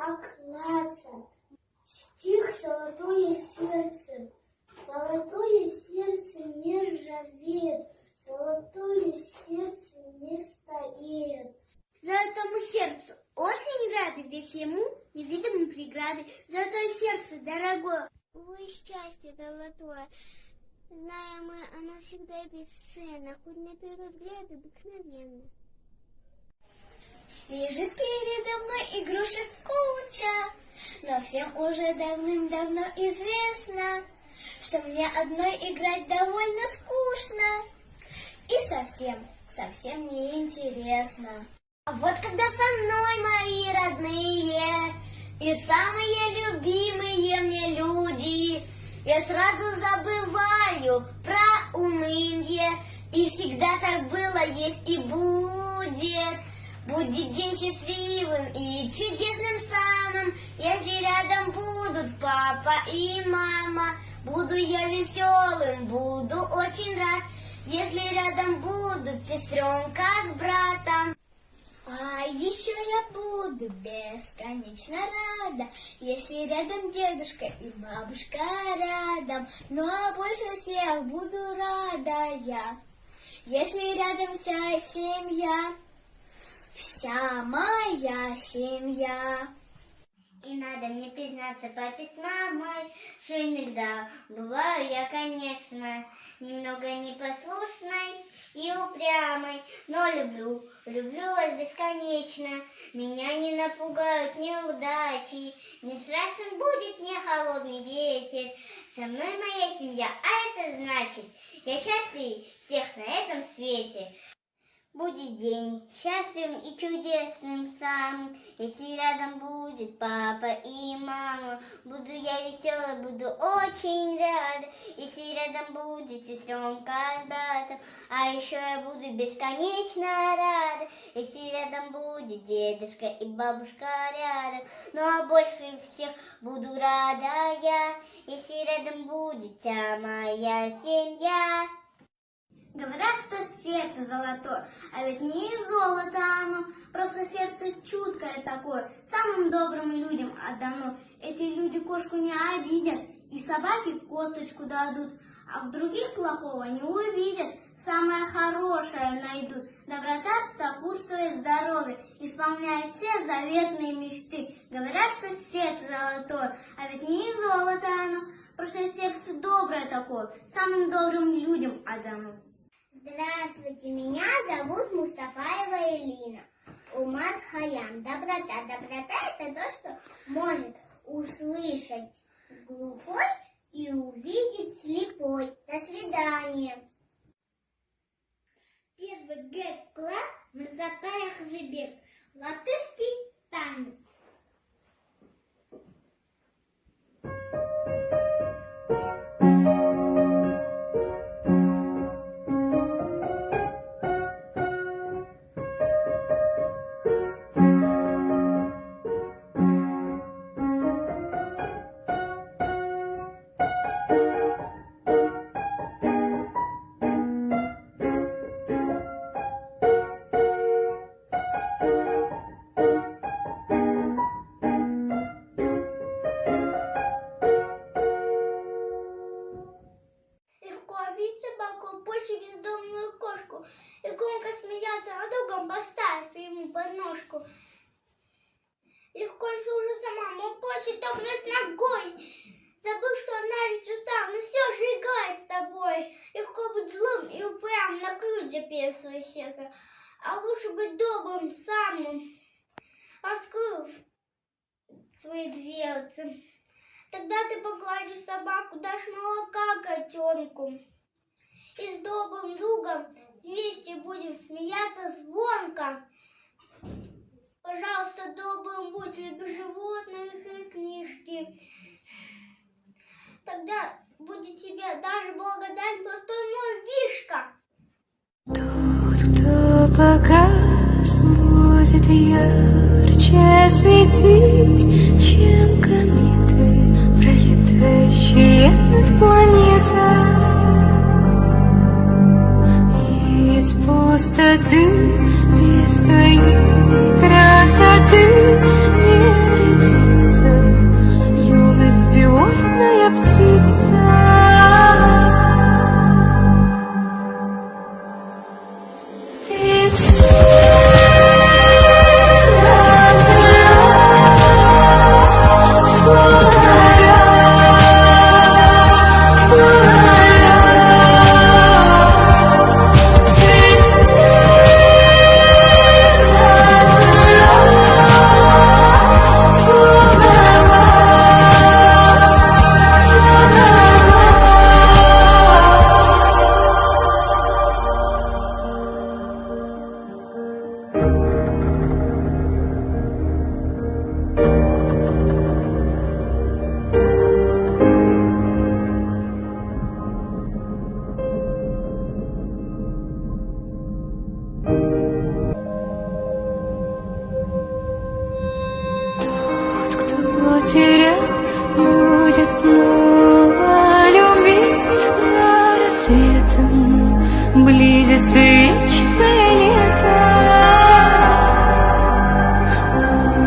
клацает. Стих «Золотое сердце». Золотое сердце не ржавеет, золотое сердце не стареет. Золотому сердцу очень рады, ведь ему невидимы преграды. Золотое сердце, дорогое. Увы, счастье золотое, знаем мы, оно всегда бесценно, хоть на первый взгляд обыкновенно. Лежит передо мной игрушек куча, но всем уже давным-давно известно, что мне одной играть довольно скучно и совсем неинтересно. А вот когда со мной мои родные и самые любимые мне люди, я сразу забываю про уныние, и всегда так было, есть и будет. Будет день счастливым и чудесным самым, если рядом будут папа и мама. Буду я веселым, буду очень рад, если рядом будут сестренка с братом. А еще я буду бесконечно рада, если рядом дедушка и бабушка рядом. Ну а больше всех буду рада я, если рядом вся семья. Вся моя семья. И надо мне признаться папе с мамой, что иногда бываю я, конечно, немного непослушной и упрямой, но люблю вас бесконечно. Меня не напугают неудачи, не страшен будет мне холодный ветер. Со мной моя семья, а это значит, я счастлив всех на этом свете. Будет день счастливым и чудесным самым, если рядом будет папа и мама. Буду я веселой, буду очень рада, если рядом будет сестренка с братом. А еще я буду бесконечно рада, если рядом будет дедушка и бабушка рядом. Ну а больше всех буду рада я, если рядом будет вся моя семья. Говорят, что сердце золотое, а ведь не из золота оно, просто сердце чуткое такое, самым добрым людям отдано. Эти люди кошку не обидят и собаке косточку дадут, а в других плохого не увидят, самое хорошее найдут. Доброта сопутствует здоровью, исполняет все заветные мечты. Говорят, что сердце золотое, а ведь не из золота оно, просто сердце доброе такое, самым добрым людям отдано. Здравствуйте, меня зовут Мустафаева Элина. Умар Хаям. Доброта. Доброта – это то, что может услышать глухой и увидеть слепой. До свидания. Первый Г-класс Мырзатаев Хжибек. Латышский танец. Больше бездомную кошку и громко смеяться над другом, поставив ему подножку. Легко служит сама, но позже топнешь ногой. Забыл, что она ведь устала, но все же играет с тобой. Легко быть злым и упрямым, на ключ заперев свое сердце. А лучше быть добрым, самым, раскрыв свои дверцы. Тогда ты погладишь собаку, дашь молока котенку. И с добрым другом вместе будем смеяться звонко. Пожалуйста, добрым будь, люби животных и книжки. Тогда будет тебе даже благодарен простой мой Вишка. Тот, кто погас, будет ярче светить, чем кометы, пролетающие над планетой. Из пустоты, без твоей красоты не родится. потерял, будет снова любить. За рассветом близится вечное лето.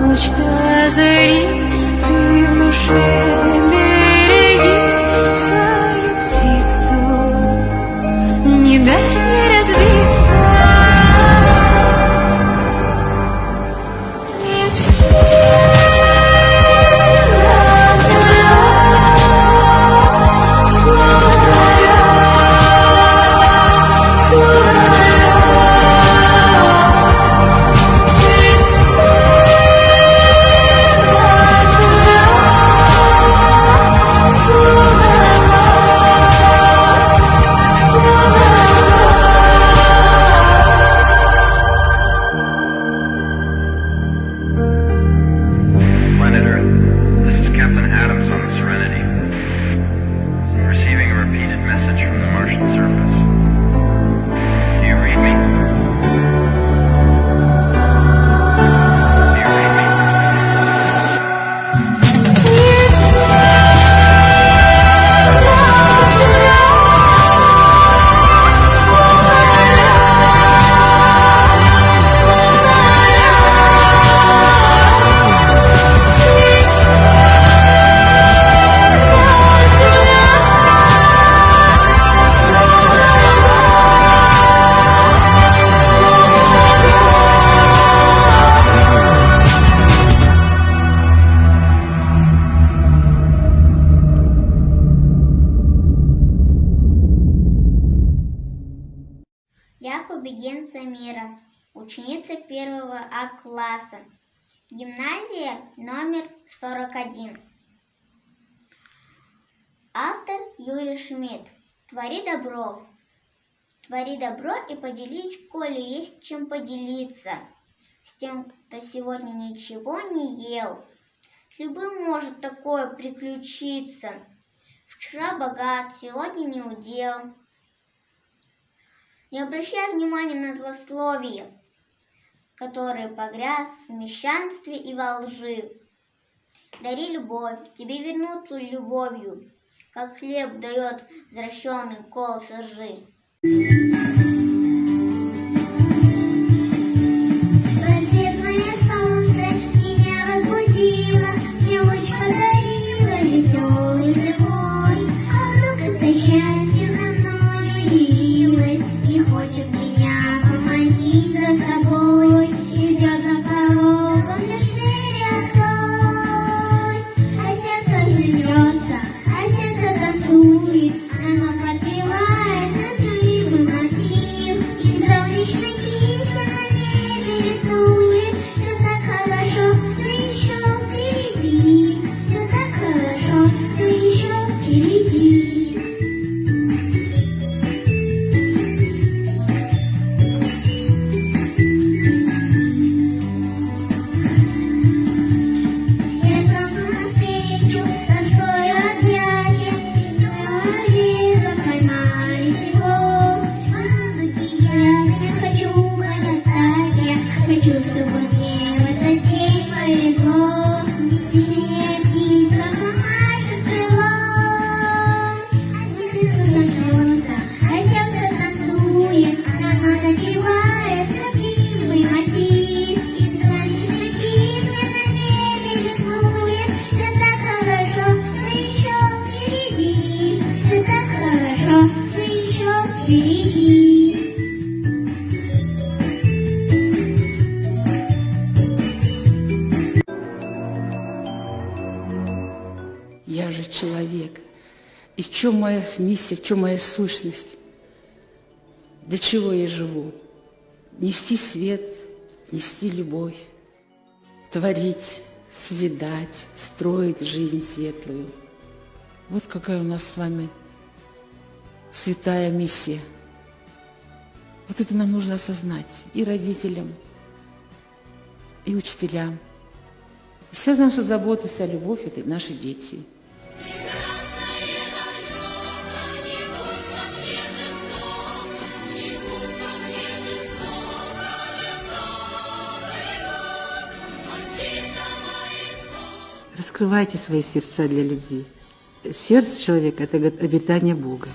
Ночь до зари, ты в душе береги свою птицу, не дай мне разбиться. Planet Earth, this is Captain Adams on the Serenity. I'm receiving a repeated message from the Martian surface. Do you read me? Do you read me? Я Кубегин Самира, ученица 1 А класса, гимназия номер 41. Автор Юрий Шмидт. Твори добро. Твори добро и поделись, коли есть чем поделиться. С тем, кто сегодня ничего не ел. С любым может такое приключиться. Вчера богат, сегодня не удел. Не обращай внимания на злословие, которое погряз в мещанстве и во лжи. Дари любовь, тебе вернут любовью, как хлеб дает возвращенный кол со ржи. Рассветное солнце меня разбудило, мне луч подарило веселый живой. А вдруг это счастье за мною явилось и хочет меня поманить за собой, и ждет за порогом, лишь двери открой. А сердце смеется, а сердце танцует, оно подпевает любимый мотив, и солнечный кисть на небе рисует. Все так хорошо, все еще впереди, все так хорошо, все еще впереди. Я солнцу навстречу раскрою объятия, и снова вверх поймаю снегов. Маленький я хочу покатать, я хочу, чтобы мне в этот день повезло. Синяя птица помашет крылом, а сердце танцует, оно напевает любимый мотив, и солнечный кисть мне на небе рисует. Все так хорошо, все еще впереди, все так хорошо, все еще впереди. Я же человек. И в чем моя миссия, в чем моя сущность? Для чего я живу? Нести свет, нести любовь, творить, созидать, строить жизнь светлую. Вот какая у нас с вами святая миссия. Вот это нам нужно осознать и родителям, и учителям. Вся наша забота, вся любовь – это наши дети. Раскрывайте свои сердца для любви. Сердце человека – это обитание Бога.